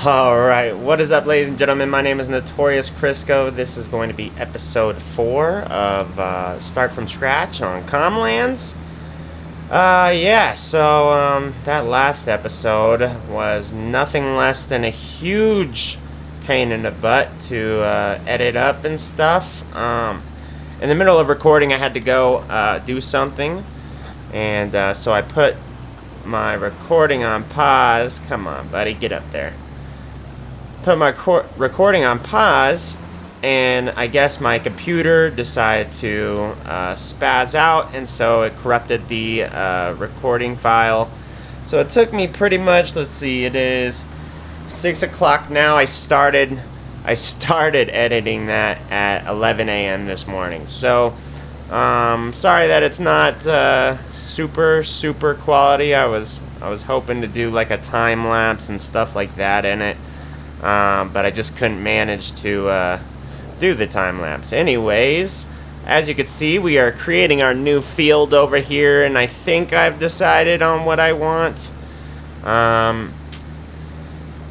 Alright, what is up, ladies and gentlemen? My name is Notorious Crisco. This is going to be episode 4 of Start From Scratch on Comlands. That last episode was nothing less than a huge pain in the butt to edit up and stuff. In the middle of recording, I had to go do something, and so I put my recording on pause. Come on, buddy, get up there. Put my recording on pause, and I guess my computer decided to spaz out, and so it corrupted the recording file. So it took me pretty much, let's see, it is 6 o'clock now. I started editing that at 11 a.m. this morning. So sorry that it's not super quality. I was hoping to do like a time lapse and stuff like that in it. But I just couldn't manage to do the time lapse. Anyways, as you can see, we are creating our new field over here, and I think I've decided on what I want.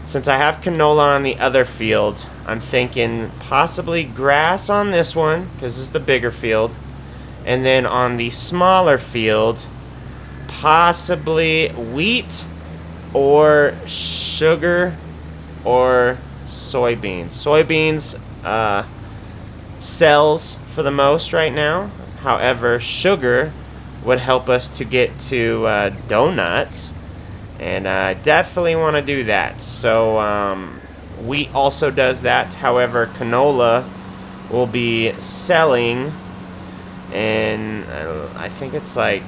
Since I have canola on the other field, I'm thinking possibly grass on this one, because this is the bigger field. And then on the smaller field, possibly wheat or sugar or soybeans. Soybeans sells for the most right now. However, sugar would help us to get to donuts, and I definitely want to do that. So wheat also does that. However, canola will be selling in I think it's like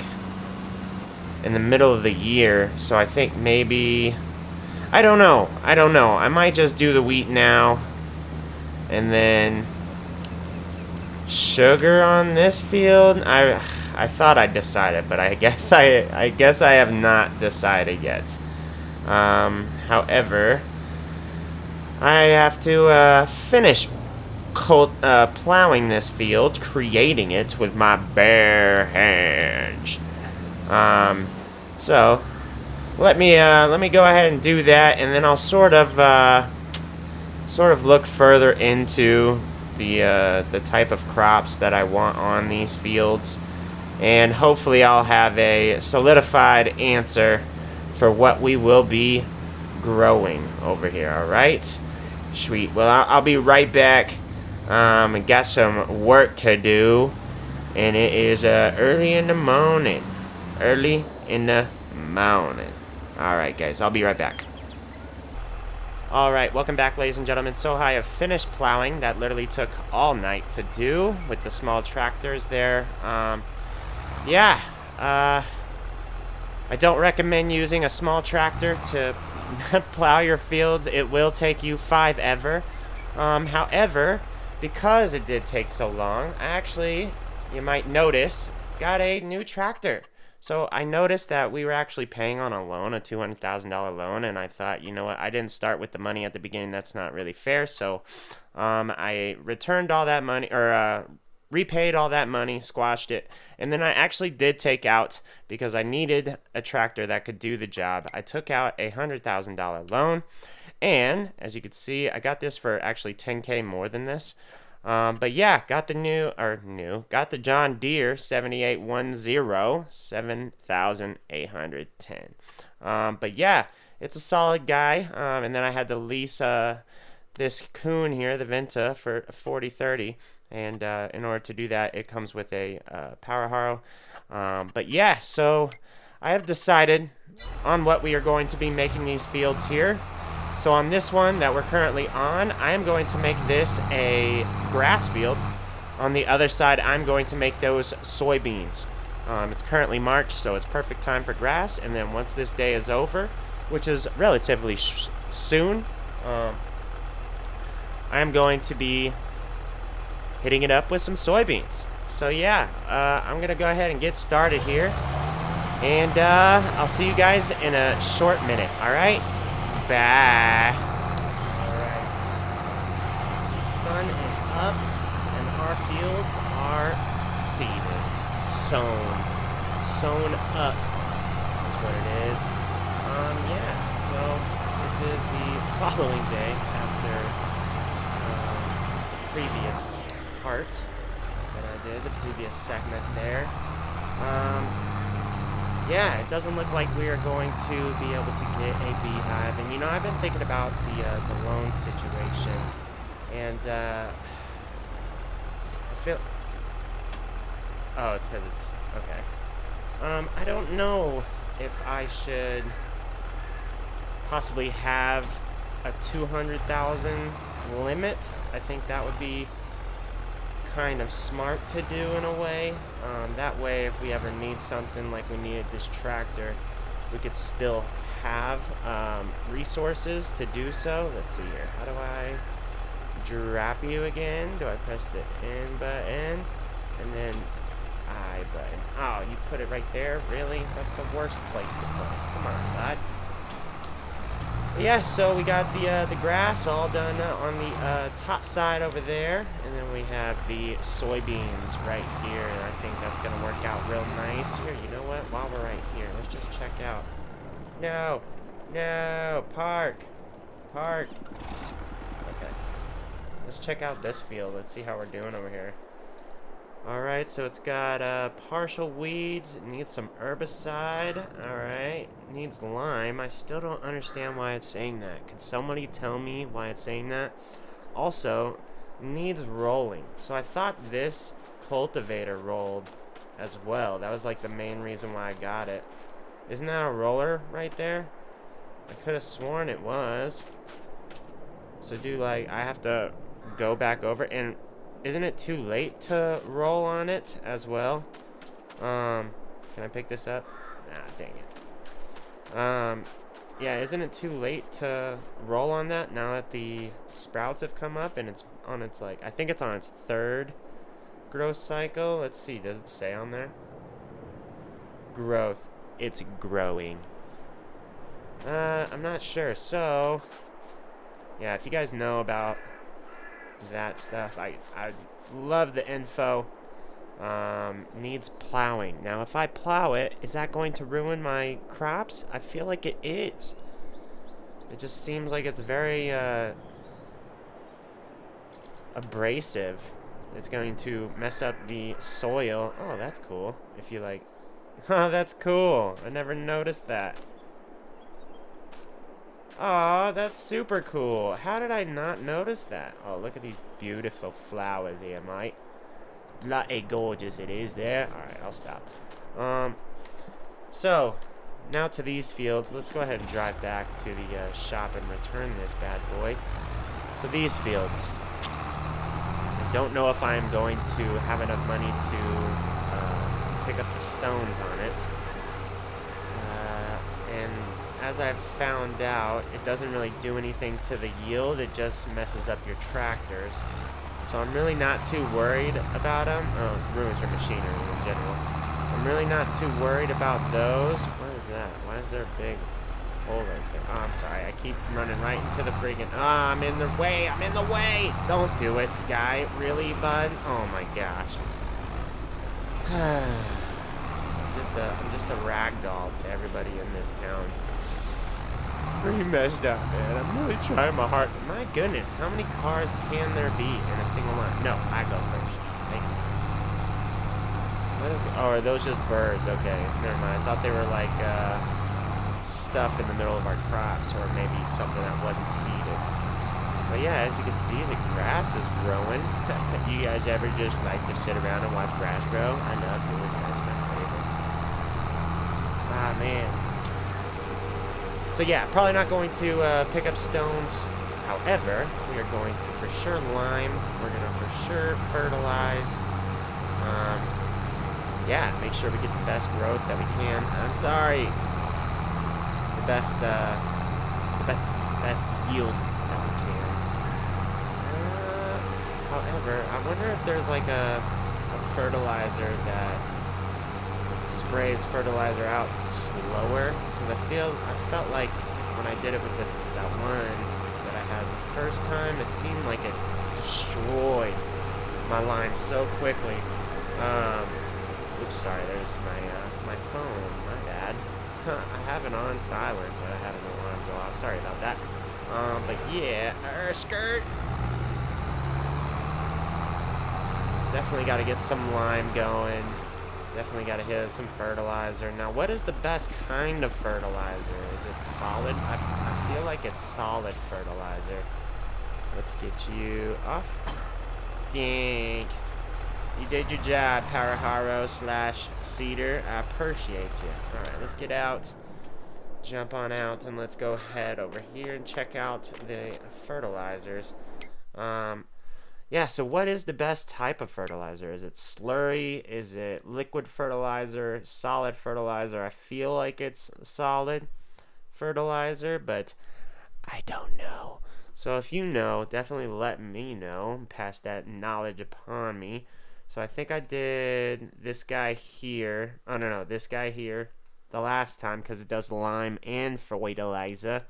in the middle of the year. So I think maybe I don't know. I might just do the wheat now, and then sugar on this field. I thought I decided, but I guess I have not decided yet. However, I have to finish plowing this field, creating it with my bare hands. So let me go ahead and do that, and then I'll sort of look further into the type of crops that I want on these fields, and hopefully I'll have a solidified answer for what we will be growing over here. All right, sweet. Well, I'll be right back. I got some work to do, and it is early in the morning. Alright, guys, I'll be right back. Alright, welcome back, ladies and gentlemen. So I have finished plowing. That literally took all night to do with the small tractors there. I don't recommend using a small tractor to plow your fields. It will take you 5 ever. However, because it did take so long, I actually, you might notice, got a new tractor. So I noticed that we were actually paying on a loan, a $200,000 loan, and I thought, you know what, I didn't start with the money at the beginning. That's not really fair. So I returned all that money, or repaid all that money, squashed it, and then I actually did take out, because I needed a tractor that could do the job. I took out a $100,000 loan, and as you can see, I got this for actually $10K more than this. But yeah, got the John Deere 7810, 7,810. But yeah, it's a solid guy. And then I had to lease this Coon here, the Venta, for 4030. And in order to do that, it comes with a power harrow. But yeah, so I have decided on what we are going to be making these fields here. So on this one that we're currently on, I am going to make this a grass field. On the other side, I'm going to make those soybeans. It's currently March, so it's perfect time for grass. And then once this day is over, which is relatively soon, I am going to be hitting it up with some soybeans. So yeah, I'm going to go ahead and get started here. And I'll see you guys in a short minute, all right? Bye. Alright. The sun is up and our fields are seeded. Sown up is what it is. So This is the following day after the previous part that I did, the previous segment there. Yeah, it doesn't look like we are going to be able to get a beehive. And, you know, I've been thinking about the loan situation. And, I feel... Oh, it's because it's... Okay. I don't know if I should possibly have a 200,000 limit. I think that would be kind of smart to do in a way. That way, if we ever need something like we needed this tractor, we could still have resources to do so. Let's see here. How do I drop you again? Do I press the N button and then I button? Oh, you put it right there? Really? That's the worst place to put it. Come on, bud. Yeah, so we got the grass all done on the top side over there, and then we have the soybeans right here, and I think that's gonna work out real nice. Here, you know what? While we're right here, let's just check out. No, park. Okay, let's check out this field. Let's see how we're doing over here. Alright, so it's got partial weeds, it needs some herbicide, alright, needs lime. I still don't understand why it's saying that. Can somebody tell me why it's saying that? Also, needs rolling. So I thought this cultivator rolled as well. That was like the main reason why I got it. Isn't that a roller right there? I could have sworn it was. So I have to go back over and... Isn't it too late to roll on it as well? Can I pick this up? Nah, dang it. Yeah, isn't it too late to roll on that now that the sprouts have come up and it's on its, like, I think it's on its third growth cycle. Let's see, does it say on there? Growth. It's growing. I'm not sure. So, yeah, if you guys know about that stuff, I love the info. Needs plowing. Now, if I plow it, is that going to ruin my crops? I feel like it is. It just seems like it's very abrasive. It's going to mess up the soil. Oh, that's cool. If you like... Oh, that's cool. I never noticed that. Aw, that's super cool. How did I not notice that? Oh, look at these beautiful flowers here, mate. Bloody gorgeous it is there. Alright, I'll stop. So, now to these fields. Let's go ahead and drive back to the shop and return this bad boy. So these fields. I don't know if I'm going to have enough money to pick up the stones on it. And as I've found out, it doesn't really do anything to the yield. It just messes up your tractors. So I'm really not too worried about them. Oh, it ruins your machinery in general. I'm really not too worried about those. What is that? Why is there a big hole right there? Oh, I'm sorry. I keep running right into the friggin'... Ah, I'm in the way. I'm in the way. Don't do it, guy. Really, bud? Oh, my gosh. I'm just a rag doll to everybody in this town. Pretty messed up, man. I'm really trying my heart. My goodness, how many cars can there be in a single line? No, I go first. Thank you. Oh, are those just birds? Okay, never mind. I thought they were like stuff in the middle of our crops, or maybe something that wasn't seeded. But yeah, as you can see, the grass is growing. You guys ever just like to sit around and watch grass grow? I love doing that. It's my favorite. Ah, man. So yeah, probably not going to pick up stones. However, we are going to for sure lime. We're going to for sure fertilize. Yeah, make sure we get the best growth that we can. I'm sorry. The best yield that we can. However, I wonder if there's like a fertilizer that sprays fertilizer out slower, because I felt like when I did it with that one that I had the first time, it seemed like it destroyed my line so quickly. Oops, sorry, there's my phone, my bad. I have it on silent, but I have an alarm go off. Sorry about that. But yeah, skirt. Definitely got to get some lime going. Definitely got to hit some fertilizer. Now, what is the best kind of fertilizer? Is it solid? I feel like it's solid fertilizer. Let's get you off. Thanks. You did your job, Powerharo / Cedar. I appreciate you. Alright, let's get out. Jump on out, and let's go head over here and check out the fertilizers. Yeah, so what is the best type of fertilizer? Is it slurry? Is it liquid fertilizer? Solid fertilizer? I feel like it's solid fertilizer, but I don't know. So if you know, definitely let me know. Pass that knowledge upon me. So I think I did this guy here. Oh, no, this guy here the last time because it does lime and fertilizer.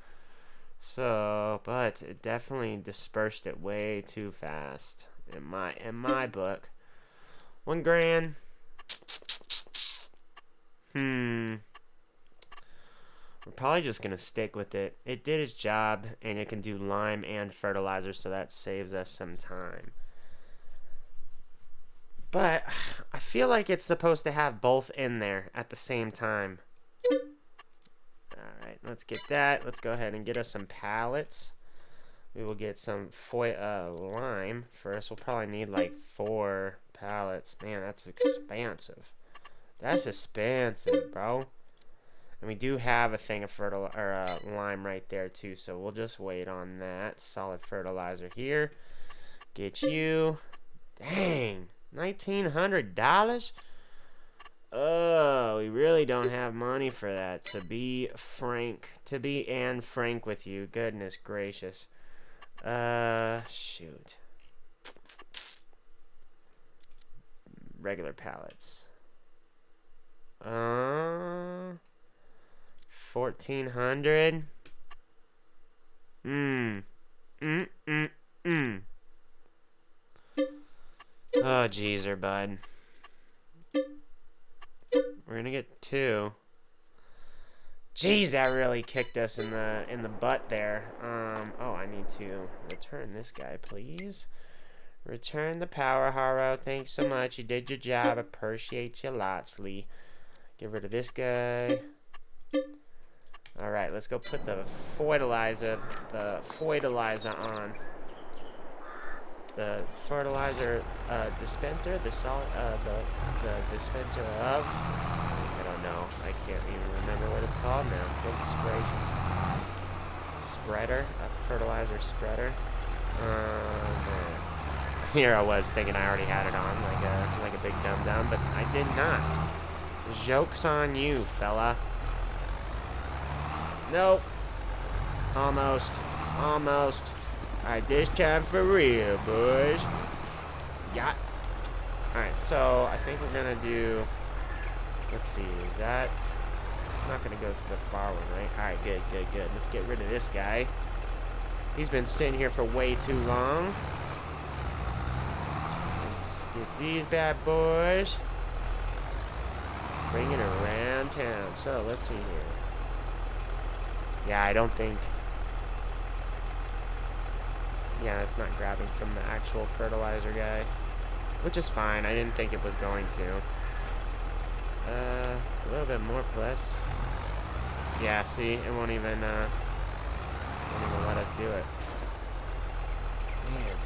So, but it definitely dispersed it way too fast in my book. 1 grand. We're probably just gonna stick with it. It did its job, and it can do lime and fertilizer, so that saves us some time. But I feel like it's supposed to have both in there at the same time. Alright, let's get that. Let's go ahead and get us some pallets. We will get some lime first. We'll probably need like 4 pallets. Man, that's expensive. That's expensive, bro. And we do have a thing of lime right there too, so we'll just wait on that. Solid fertilizer here. Get you. Dang, $1,900? Oh, we really don't have money for that, to be frank with you. Goodness gracious. Shoot. Regular pallets. 1,400. Oh, jeezer, bud. We're gonna get 2. Jeez, that really kicked us in the butt there. Oh, I need to return this guy, please. Return the Powerharo. Thanks so much. You did your job. Appreciate you lots, Lee. Get rid of this guy. Alright, let's go put the fertilizer on. The fertilizer dispenser, the dispenser of, I don't know, I can't even remember what it's called now. Goodness gracious. Spreader, a fertilizer spreader. Here I was thinking I already had it on, like a big dum-dum, but I did not. Joke's on you, fella. Nope. Almost. Alright, this time for real, boys. Yeah. Alright, so I think we're gonna do. Let's see, is that. It's not gonna go to the far one, right? Alright, good. Let's get rid of this guy. He's been sitting here for way too long. Let's get these bad boys. Bring it around town. So, let's see here. Yeah, I don't think. Yeah, it's not grabbing from the actual fertilizer guy. Which is fine. I didn't think it was going to. A little bit more plus. Yeah, see? It won't even let us do it. Man.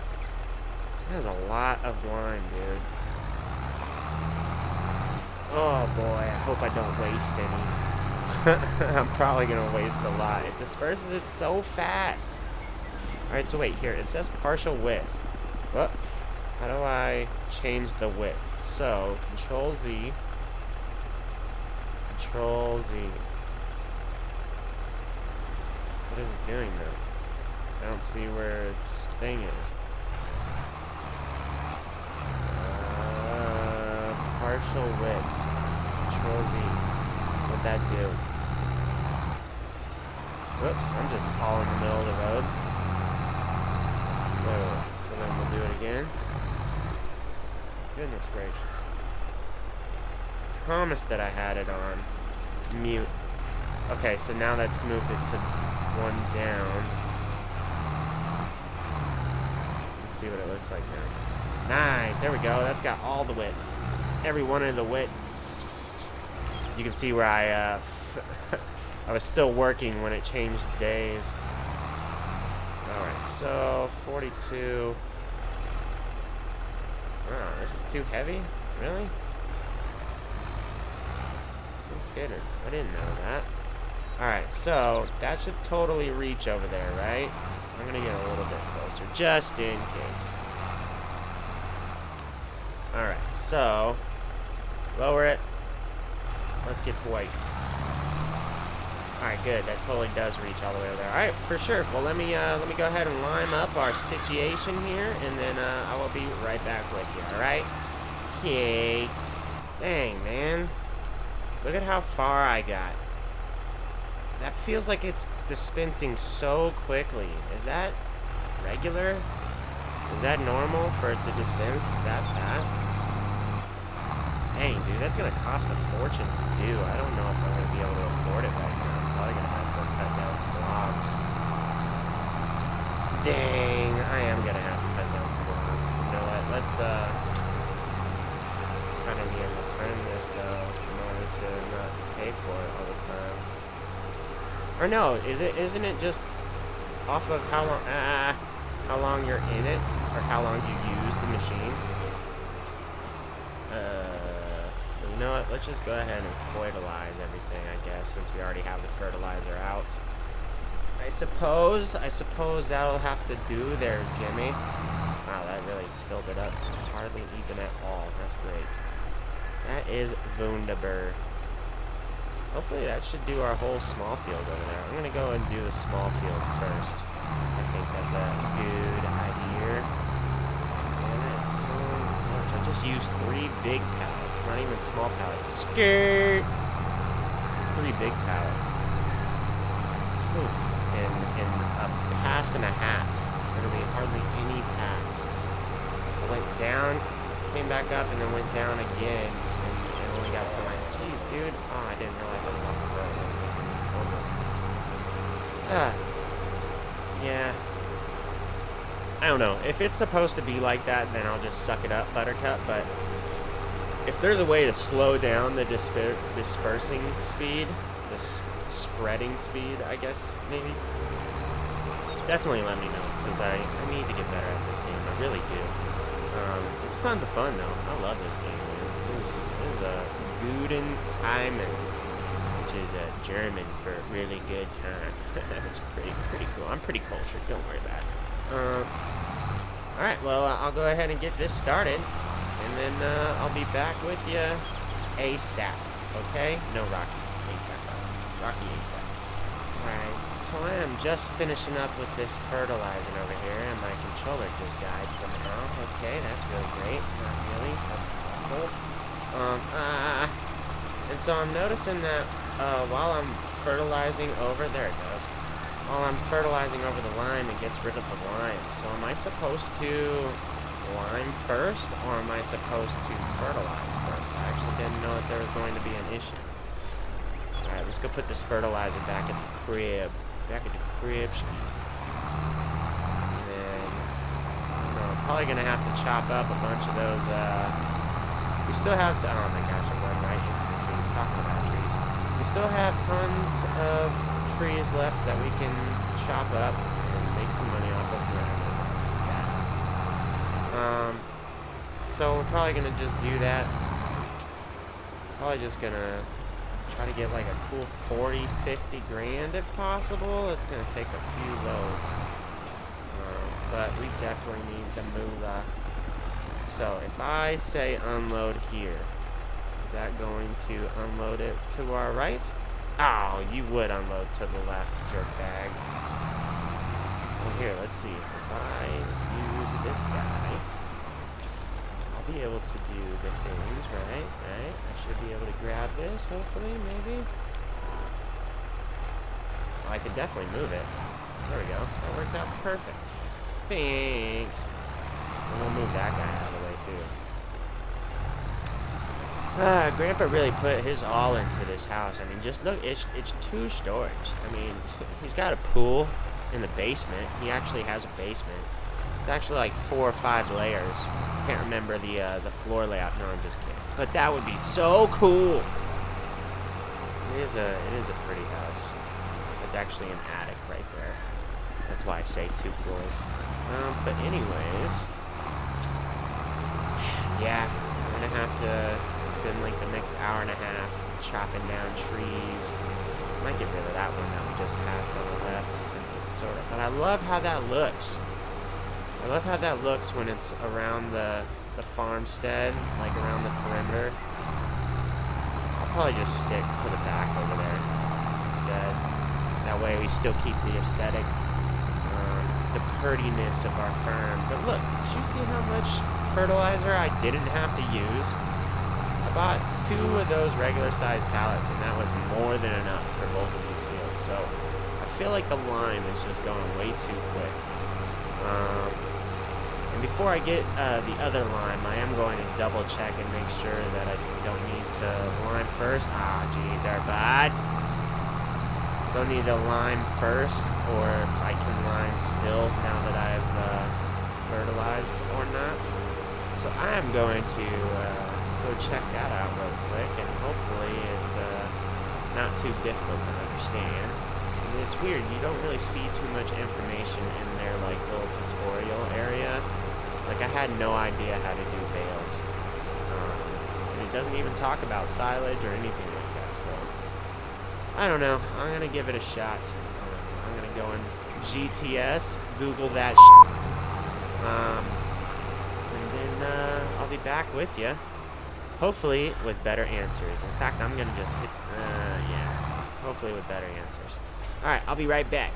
That's a lot of lime, dude. Oh, boy. I hope I don't waste any. I'm probably going to waste a lot. It disperses it so fast. Alright, so wait, here, it says partial width. But how do I change the width? So, Control Z. Control Z. What is it doing though? I don't see where its thing is. Partial width. Control Z. What'd that do? Whoops, I'm just all in the middle of the road. Wait. So then we'll do it again. Goodness gracious. Promise that I had it on mute. Okay, so now that's moved it to one down. Let's see what it looks like now. Nice, there we go. That's got all the width. Every one of the width. You can see where I was still working when it changed days. Alright, so 42. Oh, this is too heavy? Really? No kidding. I didn't know that. Alright, so that should totally reach over there, right? I'm gonna get a little bit closer, just in case. Alright, so lower it. Let's get to white. Alright, good. That totally does reach all the way over there. Alright, for sure. Well, let me go ahead and line up our situation here, and then I will be right back with you, alright? Okay. Dang, man. Look at how far I got. That feels like it's dispensing so quickly. Is that regular? Is that normal for it to dispense that fast? Dang, dude, that's gonna cost a fortune to do. I don't know if I'm gonna be able to afford it right now. I'm probably gonna have to go cut down some logs. Dang, I am gonna have to cut down some logs. You know what? Let's kind of need to return this though in order to not pay for it all the time. Or no, isn't it just off of how long you're in it, or how long you use the machine? You know what? Let's just go ahead and fertilize everything, I guess, since we already have the fertilizer out. I suppose that'll have to do there, Jimmy. Wow, that really filled it up. Hardly even at all. That's great. That is wunderbar. Hopefully that should do our whole small field over there. I'm gonna go and do the small field first. I think that's a good idea. Man, that is so much. I just used 3 big pallets, not even small pallets. Skirt! 3 big pallets. Ooh. In a pass and a half. Literally hardly any pass. I went down, came back up, and then went down again. And only got to my... Jeez, dude. Oh, I didn't realize I was off the road. I was looking over. Yeah. I don't know. If it's supposed to be like that, then I'll just suck it up, Buttercup. But if there's a way to slow down the dispersing speed, this spreading speed, I guess, maybe, definitely let me know, because I need to get better at this game. I really do. It's tons of fun, though. I love this game, man. It is a guten Timen, which is German for really good time. It's pretty cool. I'm pretty cultured. Don't worry about it. Alright, well, I'll go ahead and get this started, and then I'll be back with you ASAP, okay? No, Rocky. ASAP. Rocky ASAP. Alright, so I am just finishing up with this fertilizer over here, and my controller just died somehow. Okay, that's really great. Not really. That's awful. And so I'm noticing that while I'm fertilizing over... There it goes. While I'm fertilizing over the lime, it gets rid of the lime. So am I supposed to lime first, or am I supposed to fertilize first? I actually didn't know that there was going to be an issue. Alright, let's go put this fertilizer back at the crib. Back at the cribski. And then, I'm probably going to have to chop up a bunch of those, we still have to, oh my gosh, I'm going right into the trees, talking about trees. We still have tons of trees left that we can chop up and make some money off of. So we're probably going to just do that. Probably just going to try to get like a cool 40, 50 grand if possible. It's going to take a few loads. But we definitely need the moolah. So if I say unload here, is that going to unload it to our right? Oh, you would unload to the left, jerkbag. Well, here, let's see. If I use this guy, I'll be able to do the things, right? I should be able to grab this, hopefully, maybe. Oh, I can definitely move it. There we go. That works out perfect. Thanks. And we'll move that guy out of the way, too. Grandpa really put his all into this house. I mean, just look, it's 2 stories. I mean, he's got a pool in the basement. He actually has a basement. It's actually like 4 or 5 layers. Can't remember the floor layout. No, I'm just kidding. But that would be so cool. It is a pretty house. It's actually an attic right there. That's why I say 2 floors. But anyways, yeah, I'm gonna have to spend like the next hour and a half chopping down trees. Might get rid of that one that we just passed on the left since it's sort of. But I love how that looks. I love how that looks when it's around the farmstead, like around the perimeter. I'll probably just stick to the back over there instead. That way we still keep the aesthetic, the prettiness of our farm. But look, did you see how much fertilizer I didn't have to use? I bought 2 of those regular sized pallets and that was more than enough for both of these fields. So I feel like the lime is just going way too quick. And before I get the other lime, I am going to double check and make sure that I don't need to lime first. Ah, geez, our bad. Don't need to lime first, or if I can lime still now that I've fertilized or not. So I am going to go check that out real quick, and hopefully it's not too difficult to understand. And it's weird, you don't really see too much information in their like little tutorial area. Like I had no idea how to do bales, and it doesn't even talk about silage or anything like that. So I don't know. I'm gonna give it a shot. I'm gonna go in GTS, Google that, and then I'll be back with you. Hopefully with better answers. In fact, I'm gonna just hit. Yeah. Hopefully with better answers. All right, I'll be right back.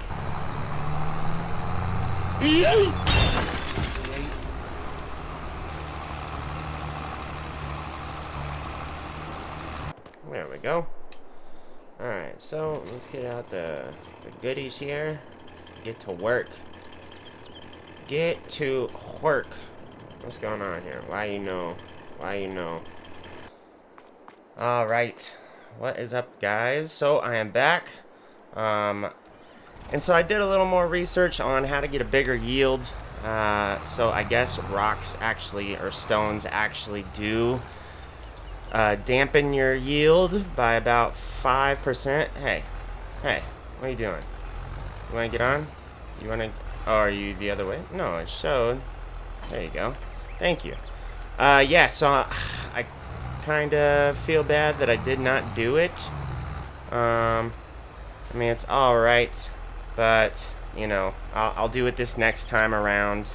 There we go. Alright, so let's get out the goodies here. Get to work. Get to work. What's going on here? Why you know? Alright. What is up, guys? So I am back. And so I did a little more research on how to get a bigger yield. So I guess rocks actually, or stones actually do dampen your yield by about 5%. Hey, what are you doing? You want to get on? You want to? Oh, are you the other way? No, it showed. There you go. Thank you. Yeah, so I kind of feel bad that I did not do it. I mean, it's alright, but, you know, I'll do it this next time around.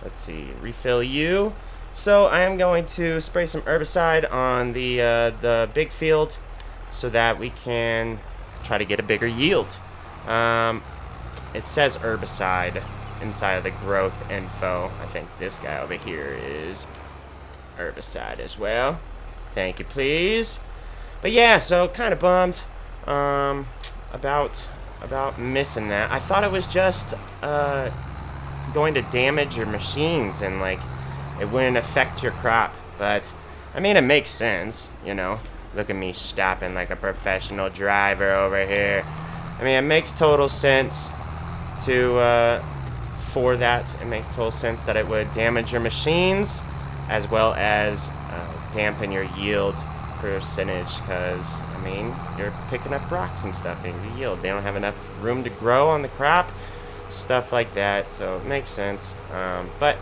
Let's see, refill you. So I am going to spray some herbicide on the big field so that we can try to get a bigger yield. It says herbicide inside of the growth info. I think this guy over here is herbicide as well. Thank you, please. But yeah, so kind of bummed about missing that. I thought it was just going to damage your machines and like it wouldn't affect your crop, but I mean, it makes sense, you know. Look at me stopping like a professional driver over here. I mean, it makes total sense for that. It makes total sense that it would damage your machines as well as dampen your yield percentage, because I mean, you're picking up rocks and stuff in your yield. They don't have enough room to grow on the crop, stuff like that, so it makes sense. But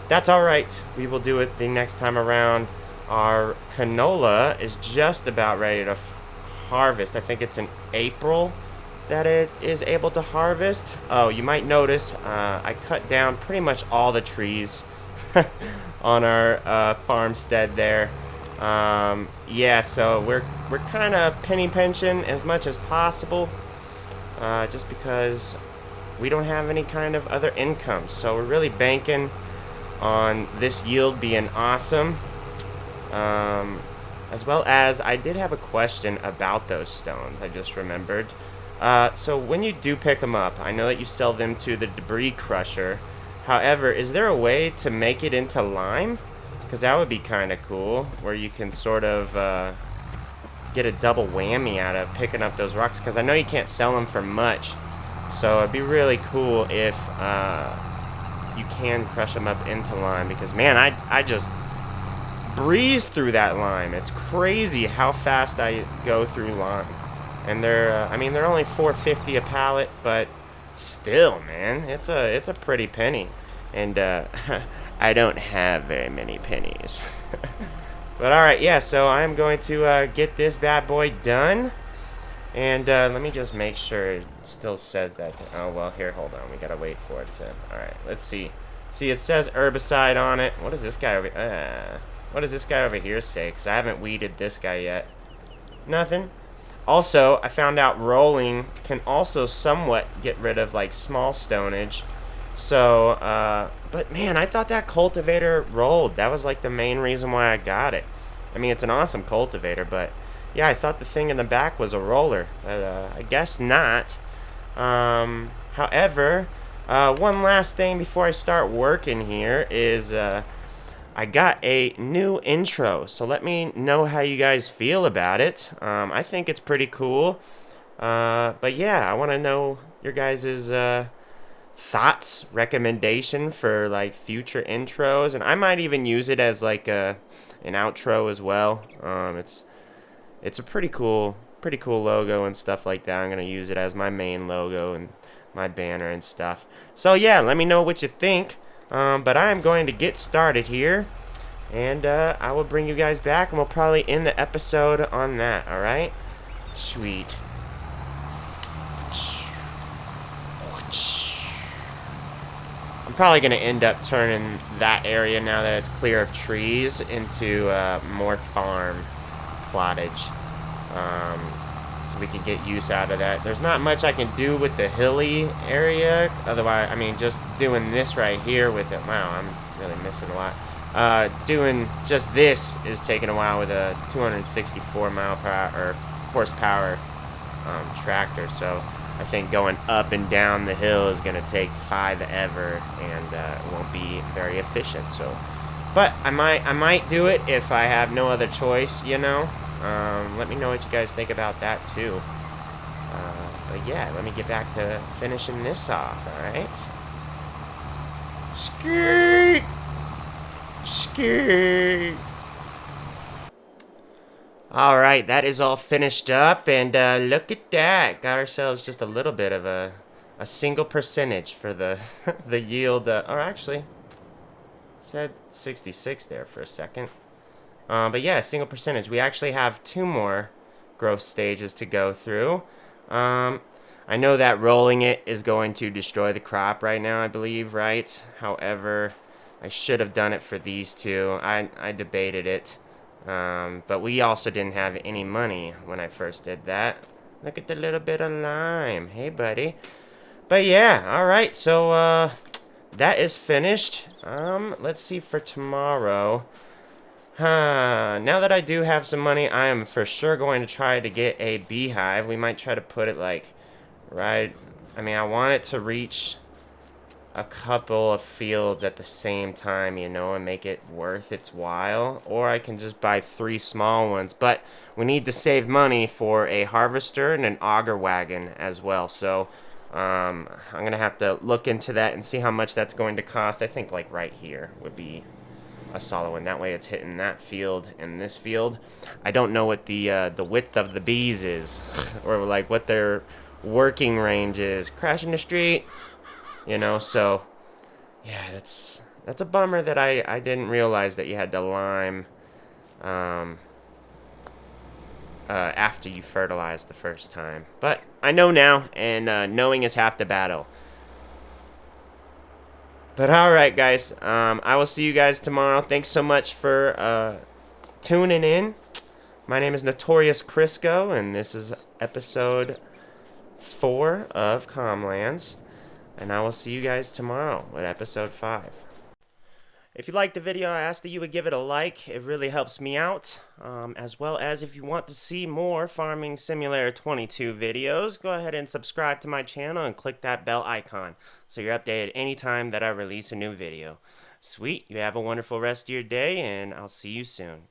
that's alright. We will do it the next time around. Our canola is just about ready to harvest. I think it's in April that it is able to harvest. Oh, you might notice I cut down pretty much all the trees on our farmstead there. Yeah, so we're kind of penny pinching as much as possible, just because we don't have any kind of other income. So we're really banking on this yield being awesome. As well as I did have a question about those stones. I just remembered. So when you do pick them up, I know that you sell them to the debris crusher. However, is there a way to make it into lime? because that would be kind of cool, where you can sort of get a double whammy out of picking up those rocks, because I know you can't sell them for much. So it'd be really cool if you can crush them up into lime, because man, I just breeze through that lime. It's crazy how fast I go through lime. And they're I mean, they're only $4.50 a pallet, but still, man, it's a pretty penny. And I don't have very many pennies. But all right, yeah, so I'm going to get this bad boy done. And let me just make sure it still says that. Oh, well, here, hold on. We got to wait for it to. All right, let's see. See, it says herbicide on it. What does this guy over here say? Because I haven't weeded this guy yet. Nothing. Also, I found out rolling can also somewhat get rid of, like, small stonage. So, but man, I thought that cultivator rolled. That was, like, the main reason why I got it. I mean, it's an awesome cultivator, but yeah, I thought the thing in the back was a roller, but I guess not. However, one last thing before I start working here is I got a new intro, so let me know how you guys feel about it. I think it's pretty cool, but yeah, I want to know your guys' thoughts, recommendation for like future intros, and I might even use it as like an outro as well. It's a pretty cool logo and stuff like that. I'm gonna use it as my main logo and my banner and stuff. So yeah, let me know what you think. But I'm going to get started here, and I will bring you guys back, and we'll probably end the episode on that. All right? Sweet. I'm probably going to end up turning that area, now that it's clear of trees, into more farm plottage, so we can get use out of that. There's not much I can do with the hilly area, otherwise, I mean, just doing this right here with it, wow, I'm really missing a lot. Doing just this is taking a while with a 264 mile per hour, or horsepower tractor, so I think going up and down the hill is going to take forever, and it won't be very efficient. So, but I might do it if I have no other choice, you know. Let me know what you guys think about that too. But yeah, let me get back to finishing this off. All right. Skirt, skirt. All right, that is all finished up, and look at that. Got ourselves just a little bit of a single percentage for the the yield. Or actually, it said 66 there for a second. But yeah, a single percentage. We actually have 2 more growth stages to go through. I know that rolling it is going to destroy the crop right now, I believe, right? However, I should have done it for these 2. I debated it. But we also didn't have any money when I first did that. Look at the little bit of lime. Hey, buddy. But yeah, alright, so that is finished. Let's see for tomorrow. Now that I do have some money, I am for sure going to try to get a beehive. We might try to put it like right, I mean, I want it to reach a couple of fields at the same time, you know, and make it worth its while. Or I can just buy 3 small ones, but we need to save money for a harvester and an auger wagon as well. So I'm gonna have to look into that and see how much that's going to cost. I think like right here would be a solid one. That way it's hitting that field and this field. I don't know what the width of the bees is or like what their working range is. Crashing the street, you know, so yeah, that's a bummer that I didn't realize that you had to lime after you fertilize the first time. But I know now, and knowing is half the battle. But alright, guys, I will see you guys tomorrow. Thanks so much for tuning in. My name is Notorious Crisco, and this is episode 4 of Comlands. And I will see you guys tomorrow with episode 5. If you liked the video, I ask that you would give it a like. It really helps me out. As well as if you want to see more Farming Simulator 22 videos, go ahead and subscribe to my channel and click that bell icon so you're updated anytime that I release a new video. Sweet. You have a wonderful rest of your day, and I'll see you soon.